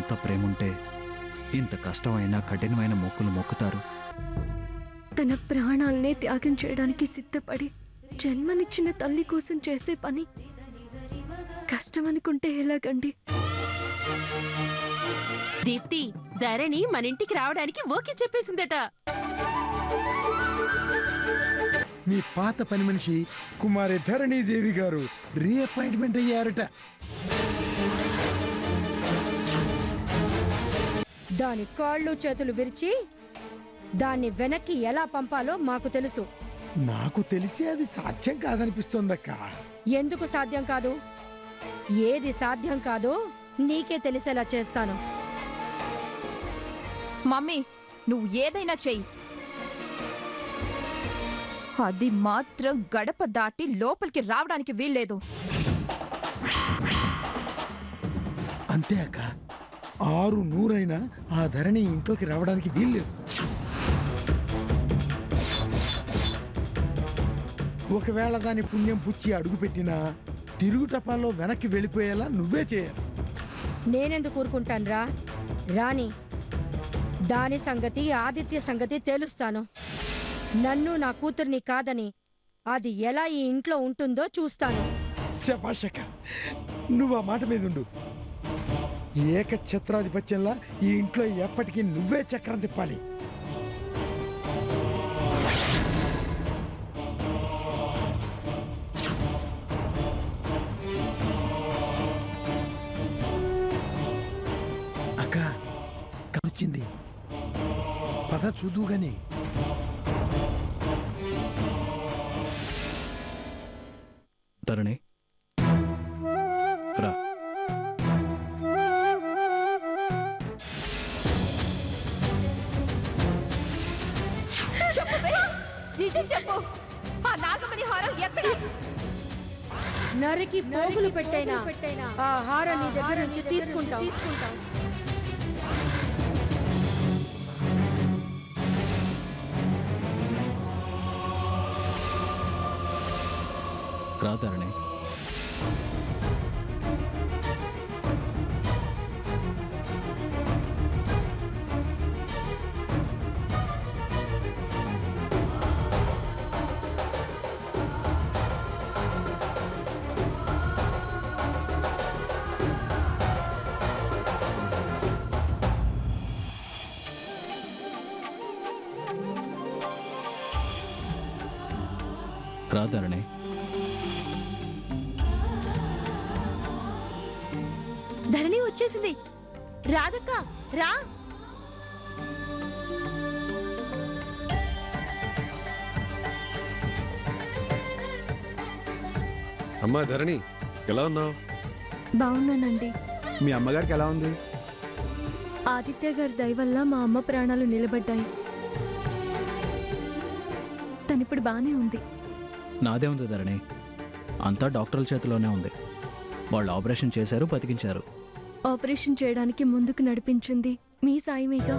ఎంత ప్రేముంటే ఇంత కష్టమైన కఠినమైన మొక్కులు మొక్కుతారు? తన ప్రాణాలనే త్యాగం చేయడానికి సిద్ధపడి జన్మనిచ్చిన తల్లి కోసం చేసే పని కష్టం అనుకుంటే ఎలాగండి? దీప్తి ధరణి మన ఇంటికి రావడానికి ఓకే చెప్పేసిందట. మీ పాత పని మనిషి కుమారి ధరణీదేవి గారు రీఅపాయింట్మెంట్ అయ్యారట. దాని కాళ్ళు చేతులు విరిచి దాన్ని వెనక్కి ఎలా పంపాలో మాకు తెలుసు. నాకు తెలిసి అది సాధ్యం కాదనిపిస్తోందక్క. ఎందుకు సాధ్యం కాదు? ఏది సాధ్యం కాదో నీకే తెలిసేలా చేస్తాను. మమ్మీ, నువ్వు ఏదైనా చెయ్యి, అది మాత్రం గడప దాటి లోపలికి రావడానికి వీల్లేదు. అంతే అక్క, 600 ఆ ధరణి ఇంట్లోకి రావడానికి వీల్లేదు. ఒకవేళ దాని పుణ్యం పుచ్చి అడుగుపెట్టినా తిరుగుటపాల్లో వెనక్కి వెళ్ళిపోయేలా నువ్వే చేయాలి. నేనెందుకు ఊరుకుంటానురా? రాణి, దాని సంగతి ఆదిత్య సంగతి తేలుస్తాను. నన్ను నా కూతుర్ని కాదని అది ఎలా ఈ ఇంట్లో ఉంటుందో చూస్తాను. శభాషక, నువ్వు ఆ మాట మీద ఉండు. ఏకఛత్రాధిపత్యంలా ఈ ఇంట్లో ఎప్పటికీ నువ్వే చక్రం తిప్పాలి. అక్క, వచ్చింది, పద చూదుగాని. ధరణి రా. చెప్పు, నిజం చెప్పు, ఆ నాగమణి హారం ఎక్కడ? నరికి పోగులు పెట్టైనా ఆ హారం నీ దగ్గర నుంచి తీసుకుంటాం. రా ధరణి. రా ధరణి. ధరణి వచ్చేసింది. రాధక్క రా. అమ్మా ధరణి, ఎలా ఉన్నావు? బాగున్నానండి. మీ అమ్మగారికి ఎలా ఉంది? ఆదిత్య గారి దయ వల్ల మా అమ్మ ప్రాణాలు నిలబడ్డాయి. తనిప్పుడు బానే ఉంది. నాదే ఉంది ధరణి, అంతా డాక్టర్ల చేతిలోనే ఉంది. వాళ్ళు ఆపరేషన్ చేశారు, బతికించారు. ఆపరేషన్ చేయడానికి ముందుకు నడిపించింది మీ సాయమేగా.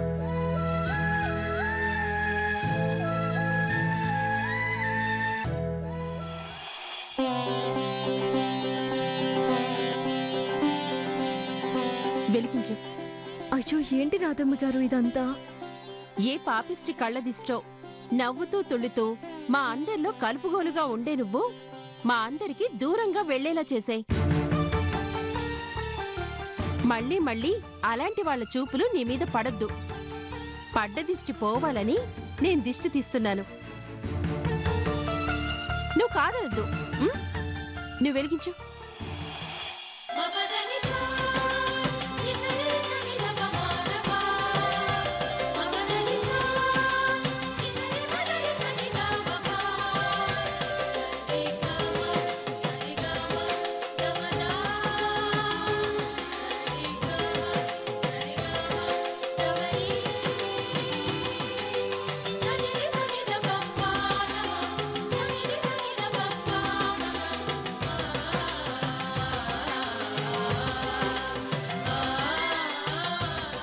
వెలిగించు. అయ్యో, ఏంటి రాధమ్మ గారు ఇదంతా? ఏ పాపిష్టి కళ్ళదిష్టో నవ్వుతూ తుళ్ళుతూ మా అందరిలో కలుపుగోలుగా ఉండే నువ్వు మా అందరికి దూరంగా వెళ్లేలా చేసాయి. మళ్ళీ మళ్ళీ అలాంటి వాళ్ళ చూపులు నీ మీద పడద్దు. పడ్డ దిష్టి పోవాలని నేను దిష్టి తీస్తున్నాను. నువ్వు కాదనద్దు. నువ్వు వెలిగించు.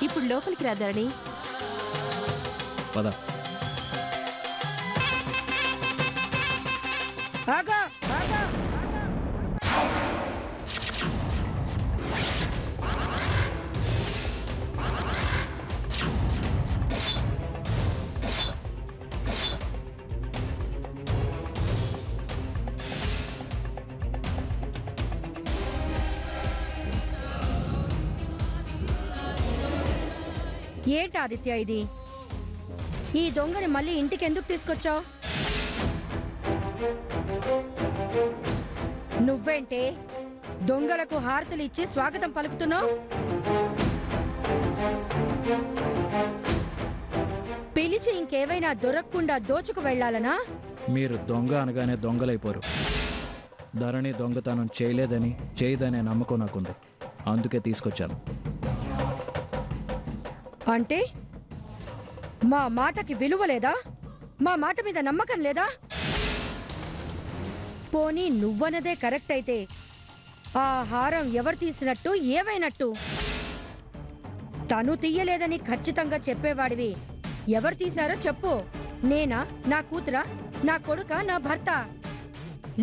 ఇప్పుడు లోపలికి రా ధరణి. పద. ఏంటి ఆదిత్య ఇది? ఈ దొంగని మళ్ళీ ఇంటికి ఎందుకు తీసుకొచ్చావు? నువ్వేంటే దొంగలకు హారతులు ఇచ్చి స్వాగతం పలుకుతున్నావు? పిలిచి ఇంకేవైనా దొరకకుండా దోచుకు వెళ్లాలనా? మీరు దొంగ అనగానే దొంగలైపోరు. ధరణి దొంగతనం చేయలేదని చేయదనే నమ్మకం నాకుంది, అందుకే తీసుకొచ్చాను. అంటే మా మాటకి విలువ లేదా? మా మాట మీద నమ్మకం లేదా? పోనీ నువ్వనదే కరెక్ట్ అయితే ఆ హారం ఎవరు తీసినట్టు ఏవైనట్టు? తను తీయలేదని ఖచ్చితంగా చెప్పేవాడివి. ఎవరు తీశారో చెప్పు. నేనా, నా కూతురా, నా కొడుకా, నా భర్త,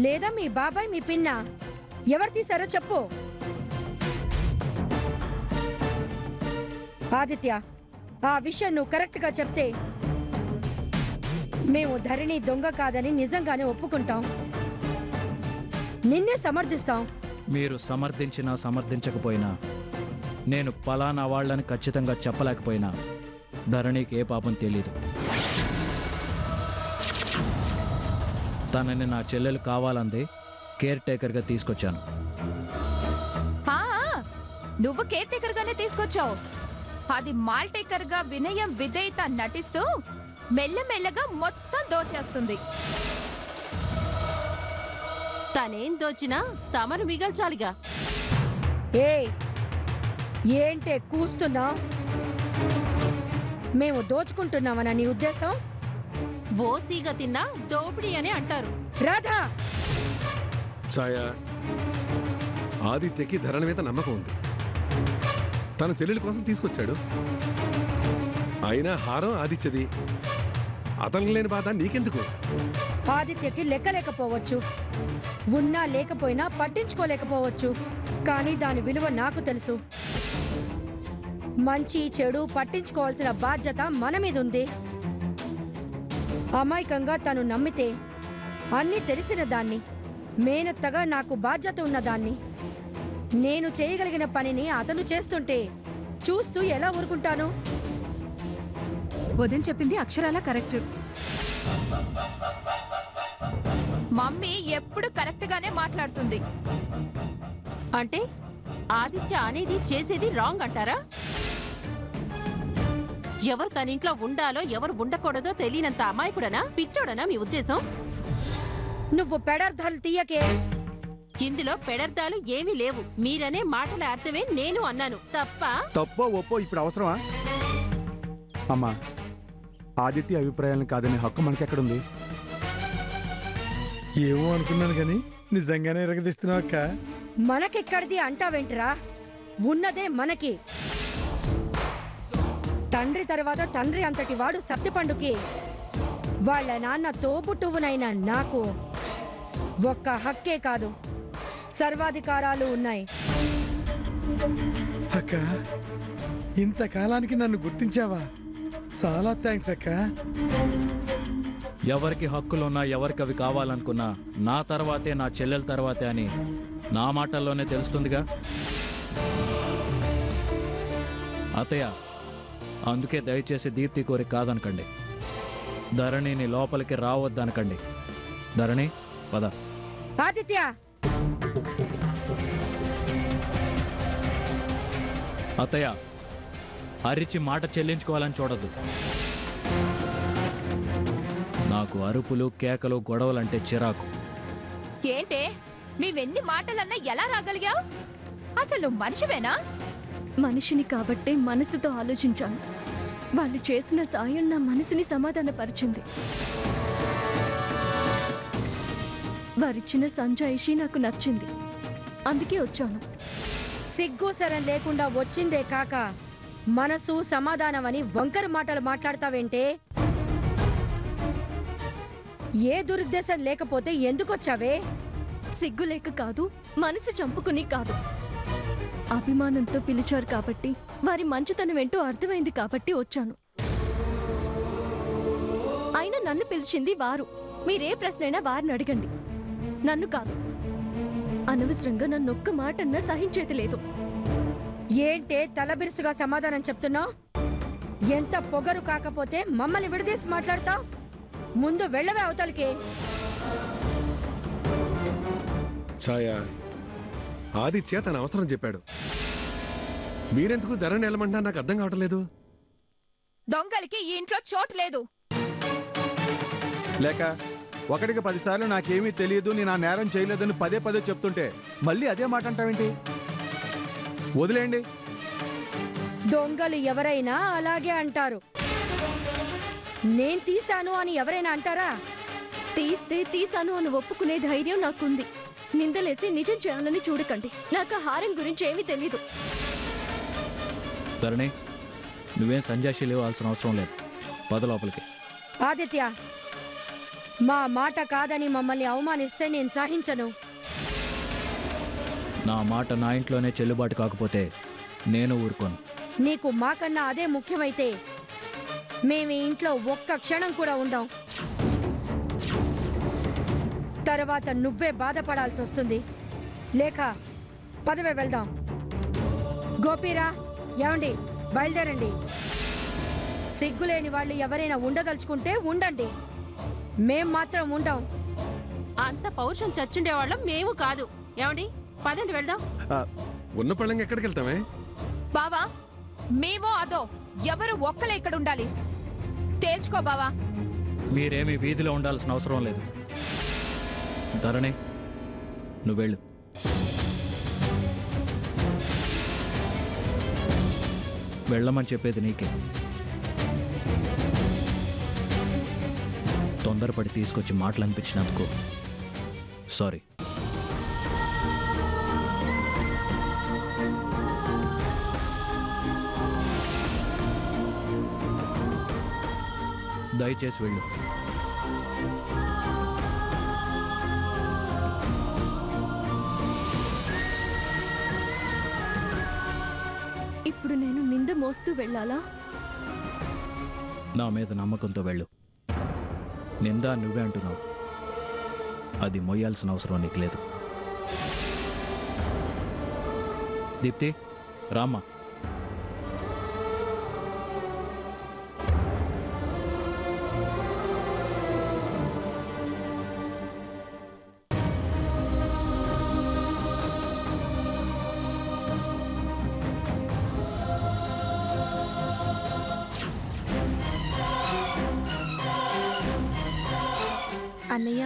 లేదా మీ బాబాయ్, మీ పిన్న? ఎవరు తీశారో చెప్పు. ఆదిత్య, ఆ విషయం నువ్వు కరెక్ట్గా చెప్తే మేము ధరణి దొంగ కాదని నిజంగానే ఒప్పుకుంటాం, నిన్నే సమర్థిస్తాం. మీరు సమర్థించినా సమర్థించకపోయినా, నేను పలానా వాళ్ళని ఖచ్చితంగా చెప్పలేకపోయినా ధరణికి ఏ పాపం తెలీదు. తనని నా చెల్లెలు కావాలంది, కేర్ టేకర్గా తీసుకొచ్చాను. నువ్వు కేర్ టేకర్ గానే తీసుకొచ్చావు. అది మాల్ టేకర్ గా వినయం విధేయత నటిస్తూ మెల్లమెల్లగా మొత్తం దోచేస్తుంది. తనేం దోచినా తమను మిగల్చాలిగా. ఏంటే కూస్తున్నా? మేము దోచుకుంటున్నామనా నీ ఉద్దేశం? ఓసీగా తిన్నా దోపిడీ అని అంటారు. రాధా, ఛాయ, ఆదిత్యకి ధరణి మీద నమ్మకం ఉంది. తన చెల్లెల కోసం తీసుకొచ్చాడు. అయినా హారం ఆదిత్యది. అతనికి లేని బాధ నీకెందుకు? ఆదిత్యకి లెక్కలేకపోవచ్చు, ఉన్నా లేకపోయినా పట్టించుకోలేకపోవచ్చు, కానీ దాని విలువ నాకు తెలుసు. మంచి చెడు పట్టించుకోవాల్సిన బాధ్యత మన మీద ఉంది. అమాయకంగా తను నమ్మితే అన్నీ తెలిసిన దాన్ని, మేనత్తగా నాకు బాధ్యత ఉన్నదాన్ని, నేను చేయగలిగిన పనిని అతను చేస్తుంటే చూస్తూ ఎలా ఊరుకుంటాను? వదిన చెప్పింది అక్షరాల కరెక్ట్. మమ్మీ ఎప్పుడు కరెక్ట్ గానే మాట్లాడుతుంది. అంటే ఆదిత్య అనేది చేసేది రాంగ్ అంటారా? ఎవరు తన ఇంట్లో ఉండాలో ఎవరు ఉండకూడదో తెలియనంత అమాయకుడనా, పిచ్చోడనా మీ ఉద్దేశం? నువ్వు పెడార్థాలు తీయకే. ఇందులో పెడర్థాలు ఏమీ లేవు. మీరనే మాటల అర్థమే నేను అన్నాను. తప్పో ఒప్పో ఇప్పుడు అవసరమా? అమ్మా, ఆదిత్య అభిప్రాయాలను కాదనే హక్కు మనకెక్కడుంది? ఏమో అనుకున్నాను కానీ నిజంగానే ఎరగదీస్తున్నావు అక్క. మనకెక్కడిది అంటావేంట్రా? ఉన్నదే మనకి. తండ్రి తర్వాత తండ్రి అంతటి వాడు సత్తిపండుకి వాళ్ళ నాన్న తోబుట్టువునైనా నాకు ఒక్క హక్కే కాదు, సర్వాధికారాలు ఉన్నాయి. అక్క, ఇంతకాలానికి నన్ను గుర్తించావా? చాలా థ్యాంక్స్ అక్క. ఎవరికి హక్కులున్నా, ఎవరికి అవి కావాలనుకున్నా నా తర్వాతే, నా చెల్లెల తర్వాతే అని నా మాటల్లోనే తెలుస్తుందిగా అత్తయ్య. అందుకే దయచేసి దీప్తి కోరిక కాదనకండి, ధరణిని లోపలికి రావద్దనకండి. ధరణి, పద. ఆదిత్య, అత్తయ్య, అరిచి మాట చెల్లించుకోవాలని చూడద్దు. నాకు అరుపులు, కేకలు, గొడవలంటే చిరాకు. ఏంటే మేవెన్ని మాటలన్నా ఎలా రాగలిగావు? అసలు నువ్వు మనిషివేనా? మనిషిని కాబట్టే మనసుతో ఆలోచించాను. వాళ్ళు చేసిన సాయం నా మనసుని సమాధానపరిచింది. వారిచ్చిన సంజాయిషి నాకు నచ్చింది, అందుకే వచ్చాను. సిగ్గుసరం లేకుండా వచ్చిందే కాక మనసు సమాధానమని వంకర మాటలు మాట్లాడతావేంటే? ఏ దురుద్దేశం లేకపోతే ఎందుకొచ్చావే? సిగ్గు లేక కాదు, మనసు చంపుకుని కాదు. అభిమానంతో పిలిచారు కాబట్టి, వారి మంచితనం ఏంటో అర్థమైంది కాబట్టి వచ్చాను. అయినా నన్ను పిలిచింది వారు. మీరే ప్రశ్నైనా వారిని అడగండి, నన్ను కాదు. అనవసరంగా నన్ను ఒక్క మాటన్నా సహించేది లేదు. ఏంటే తలబిరుసుగా సమాధానం చెప్తున్నావు? ఎంత పొగరు కాకపోతే మమ్మల్ని విడదీసి మాట్లాడతావు? ముందు వెళ్ళవే అవతలికి. ఛాయ, ఆదిత్య తన అవసరం చెప్పాడు. మీరెందుకు ధరణి వెళ్ళమంటా నాకు అర్థం కావట్లేదు. దొంగలకి ఈ ఇంట్లో చోటు లేదు. లేక ఒకటికి 10 సార్లు నాకేమీ తెలియదు, నేను ఆ నేరం చేయలేదని పదే పదే చెప్తుంటే మళ్ళీ అదే మాట అంటావేంటి? వదిలేయండి. దొంగలు ఎవరైనా అలాగే అంటారు. నేను తీశాను అని ఎవరైనా అంటారా? తీస్తే తీసాను అని ఒప్పుకునే ధైర్యం నాకుంది. నిందలేసి నిజం చేయాలని చూడకండి. నాకు ఆ హారం గురించి ఏమీ తెలీదు. ధరణి, నువ్వేం సంజాషి లేవాల్సిన అవసరం లేదు. పద లోపలికి. ఆదిత్య, మా మాట కాదని మమ్మల్ని అవమానిస్తే నేను సహించను. నా మాట నా ఇంట్లోనే చెల్లుబాటు కాకపోతే నేను ఊరుకోను. నీకు మాకన్నా అదే ముఖ్యమైతే మేము ఈ ఇంట్లో ఒక్క క్షణం కూడా ఉండం. తర్వాత నువ్వే బాధపడాల్సి వస్తుంది. లేక పదవే వెళ్దాం. గోపీరా, ఏమండి, బయలుదేరండి. సిగ్గులేని వాళ్ళు ఎవరైనా ఉండదలుచుకుంటే ఉండండి, మేం మాత్రం ఉండం. అంత పౌరుషం చచ్చుండేవాళ్ళం మేము కాదు. ఏమండి, పదండి వెళ్దాం. ఉన్న పళ్ళంగా ఎక్కడికి వెళ్తామే? బావా, మేమో అదో ఎవరు ఒక్కలే ఇక్కడ ఉండాలి. తేల్చుకో బావా. మీరేమీ వీధిలో ఉండాల్సిన అవసరం లేదు. ధరణి, నువ్వెళ్ళు. వెళ్ళమని చెప్పేది నీకే. తొందరపడి తీసుకొచ్చి మాటలు అనిపించినందుకు సారీ. దయచేసి వెళ్ళు. ఇప్పుడు నేను నింద మోస్తూ వెళ్ళాలా? నా మీద నమ్మకంతో వెళ్ళు. నిందా నువ్వే అంటున్నావు, అది మొయ్యాల్సిన అవసరం నీకు లేదు. దీప్తి, రామ్మా. అన్నయ్య,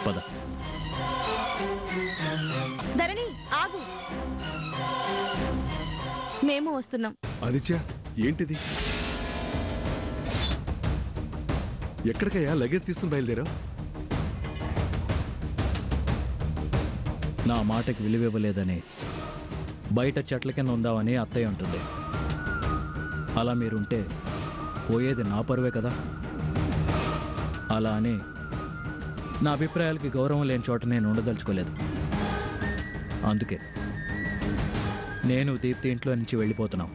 పద. ధరణి ఆగు, మేము వస్తున్నాం. ఆదిత్య, ఏంటిది? ఎక్కడికయ్యా లగేజ్ తీసుకుని బయలుదేరావు? నా మాటకి విలువివ్వలేదని బయట చెట్ల కింద ఉందామని అత్తయ్య ఉంటుంది. అలా మీరుంటే పోయేది నా పరువే కదా. అలా అని నా అభిప్రాయాలకి గౌరవం లేని చోట నేను ఉండదలుచుకోలేదు. అందుకే నేను దీప్తి ఇంట్లో నుంచి వెళ్ళిపోతున్నాం.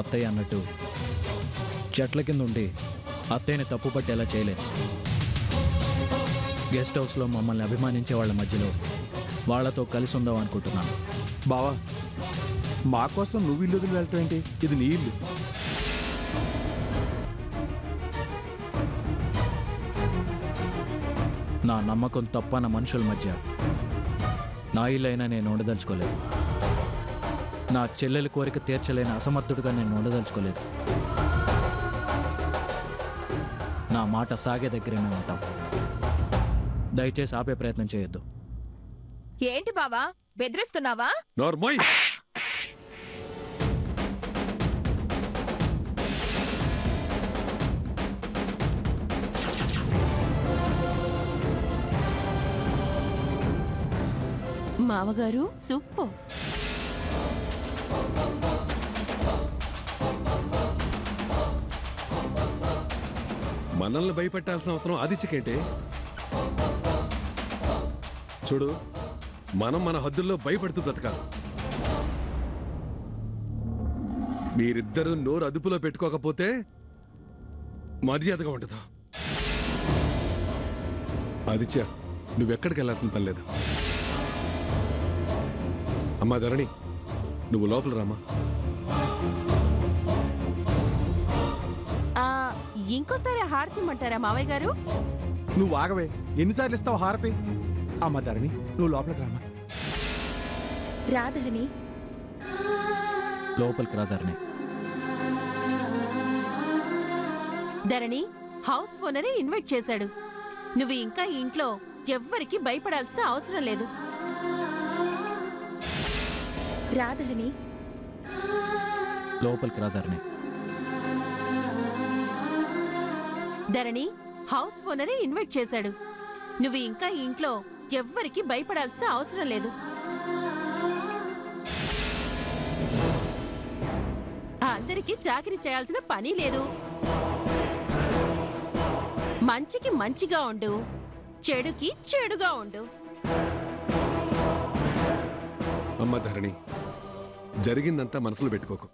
అత్తయ్య అన్నట్టు చెట్ల కింద ఉండి అత్తయ్యని తప్పుపట్టేలా చేయలేదు. గెస్ట్ హౌస్లో మమ్మల్ని అభిమానించే వాళ్ళ మధ్యలో వాళ్లతో కలిసి ఉందాం అనుకుంటున్నాను. బావా, మా కోసం నువ్వు ఇల్లు వదిలి వెళ్ళటం ఏంటి? ఇది నీ ఇల్లు. నా నమ్మకం తప్పన్న మనుషుల మధ్య నా ఇల్లైనా నేను ఉండదలుచుకోలేదు. నా చెల్లెలి కోరిక తీర్చలేని అసమర్థుడిగా నేను ఉండదలుచుకోలేదు. నా మాట సాగే దగ్గరే మేము ఉంటాం. దయచేసి ఆపే ప్రయత్నం చేయొద్దు. ఏంటి బావా, బెదిరిస్తున్నావా? నోర్మోయ్. మామగారు సూపర్. మనల్ని భయపెట్టాల్సిన అవసరం ఆదిత్యకేంటే? చూడు, మనం మన హద్దుల్లో భయపడుతూ బ్రతకాలి. మీరిద్దరూ నోరు అదుపులో పెట్టుకోకపోతే మర్యాదగా ఉండదు. ఆదిత్య, నువ్వెక్కడికి వెళ్ళాల్సిన పని లేదు. అమ్మా ధరణి, నువ్వు లోపల రామా. ఇంకోసారి హారతి ఇమ్మంటారా మావయ్య గారు? నువ్వు ఆగవే, ఎన్నిసార్లు ఇస్తావు హారతి? అమ్మ ధరణి, నువ్వు లోపలికి రామా. రాధరణి, లోపలికి రా ధరణి. ధరణి, హౌస్ ఓనరే ఇన్వైట్ చేశాడు. నువ్వు ఇంకా ఇంట్లో ఎవ్వరికి భయపడాల్సిన అవసరం లేదు. రాధరణి, లోపలికి రా ధరణి. ధరణి, హౌస్ ఓనరే ఇన్వైట్ చేశాడు. నువ్వు ఇంకా ఇంట్లో ఎవ్వరికి భయపడాల్సిన అవసరం లేదు. అందరికీ చాకరీ చేయాల్సిన పని లేదు. మంచికి మంచిగా ఉండు, చెడుకి చెడుగా ఉండు. అమ్మ ధరణి, జరిగిందంతా మనసులో పెట్టుకోకు.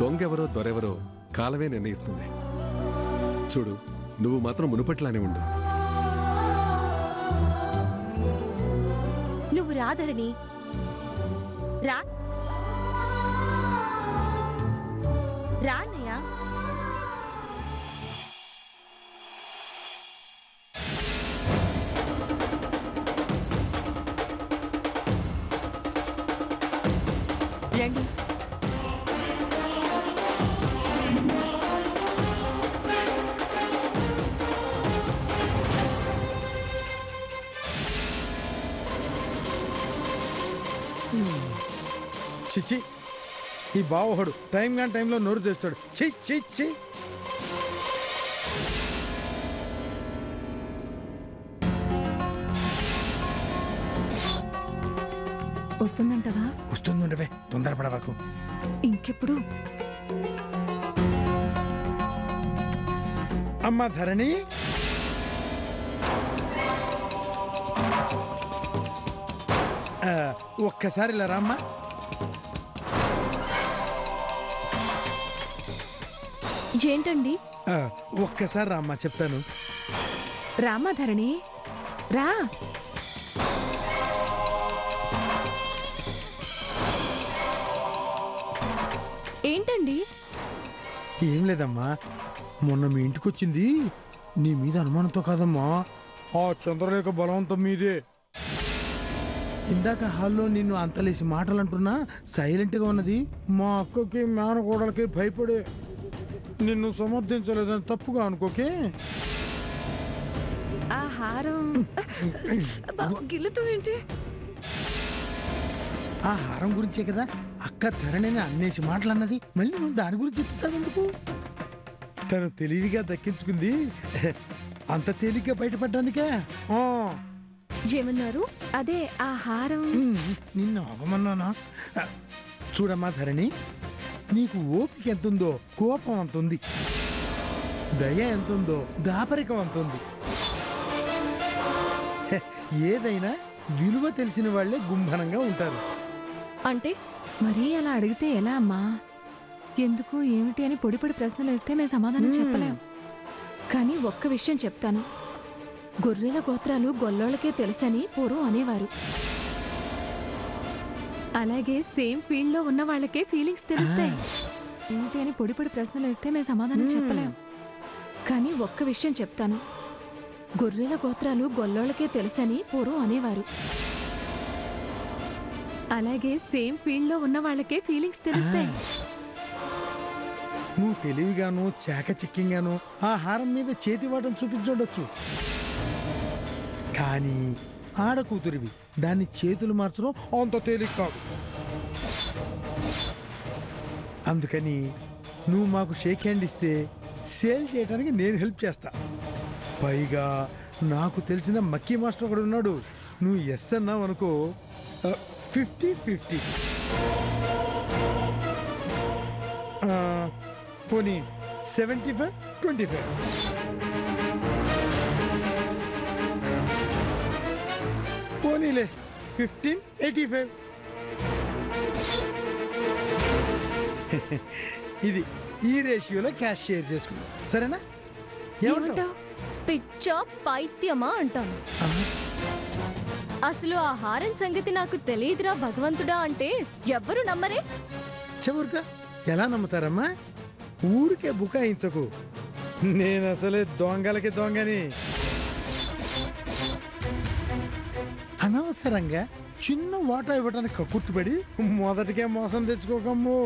దొంగెవరో దొరెవరో కాలమే నిర్ణయిస్తుంది. చూడు, నువ్వు మాత్రం మునుపట్లానే ఉండు. నువ్వు రాధరణి, రా రాన్నయ్య. రండి. చిచి, ఈ బావోహడు టైం కానీ టైంలో నోరు తెస్తాడు. చి చి చి. వస్తుందంటవా? వస్తుందంటవే, తొందరపడవాకు. ఇంకెప్పుడు? అమ్మ ధరణి, ఒక్కసారి ఇలా రామ్మా. ఏంటండి? ఒక్కసారి రామ్మా, చెప్తాను. రామా ధరణి, రా. ఏంటండి? ఏం లేదమ్మా, మొన్న మీ ఇంటికి వచ్చింది నీ మీద అనుమానంతో కాదమ్మా, ఆ చంద్రలేఖ బలవంతం మీదే. ఇందాక హాల్లో నిన్ను అంతలేసి మాటలు అంటున్నా సైలెంట్గా ఉన్నది మా అక్కకి మేనకోడలకి భయపడే. నిన్ను సమర్థించలేదని తప్పుగా అనుకోకే. ఆ హారం గిల్లుతూ ఏంటి? ఆ హారం గురించే కదా అక్క ధరణిని అన్నేసి మాటలు అన్నది. మళ్ళీ నువ్వు దాని గురించి ఎత్తుతావు ఎందుకు? తను తెలివిగా దక్కించుకుంది అంత తేలిగ్గా బయటపడ్డానికే. ఏమన్నారు? అదే ఆ హారం. నిన్ను అవమన్నానా? చూడమ్మా ధరణి, నీకు ఓపిక ఎంతుందో కోపం అంతుంది, దయ ఎంతుందో దాపరికం అంతుంది. ఏదైనా విలువ తెలిసిన వాళ్లే గుంభనంగా ఉంటారు. అంటే మరీ అలా అడిగితే ఎలా అమ్మా? ఎందుకు ఏమిటి అని పొడి పొడి ప్రశ్నలు వేస్తే మేము సమాధానం చెప్పలేం. కానీ ఒక్క విషయం చెప్తాను, గొర్రెల గోత్రాలు గొల్లోళ్ళకే తెలుసని పూర్వం అనేవారు. అలాగే సేమ్ ఫీల్డ్ లో ఉన్న వాళ్ళకే ఫీలింగ్స్ తెలుస్తాయి. ఏమిటి అని పొడి పొడి ప్రశ్నలు వేస్తే మేము సమాధానం చెప్పలేం. కానీ ఒక్క విషయం చెప్తాను, గొర్రెల గోత్రాలు గొల్లోళ్ళకే తెలుసని పూర్వం అనేవారు. అలాగే సేమ్ ఫీల్డ్ లో ఉన్న వాళ్ళకే ఫీలింగ్స్ తెలుస్తాయి. నువ్వు తెలివిగాను చాకచిక్యంగాను ఆ హారం మీద చేతివాటం చూపించుండొచ్చు, కానీ ఆడకూతురివి దాన్ని చేతులు మార్చడం అంత తేలిక కాదు. అందుకని నువ్వు మాకు షేక్ హ్యాండ్ ఇస్తే సేల్ చేయడానికి నేను హెల్ప్ చేస్తా. పైగా నాకు తెలిసిన మక్కీ మాస్టర్ ఒకడు ఉన్నాడు. నువ్వు ఎస్ అన్నావు అనుకో 50-50. పోనీ 75-25. పోనీలే 15-85. ఇది ఈ రేషియోలో క్యాష్ షేర్ చేసుకుందాం, సరేనా? ఏమంటావు? పిచ్చా పైత్యమా అంటాను. అసలు ఆ హారం సంగతి నాకు తెలియదురా భగవంతుడా అంటే ఎవ్వరు నమ్మరే. చివరిగా ఎలా నమ్ముతారమ్మా? ఊరికే బుకాయించకు. నేను అసలే దొంగలకి దొంగని. అనవసరంగా చిన్న వాటా ఇవ్వడానికి కక్కుర్తిపడి మొదటికే మోసం తెచ్చుకోకమ్ము.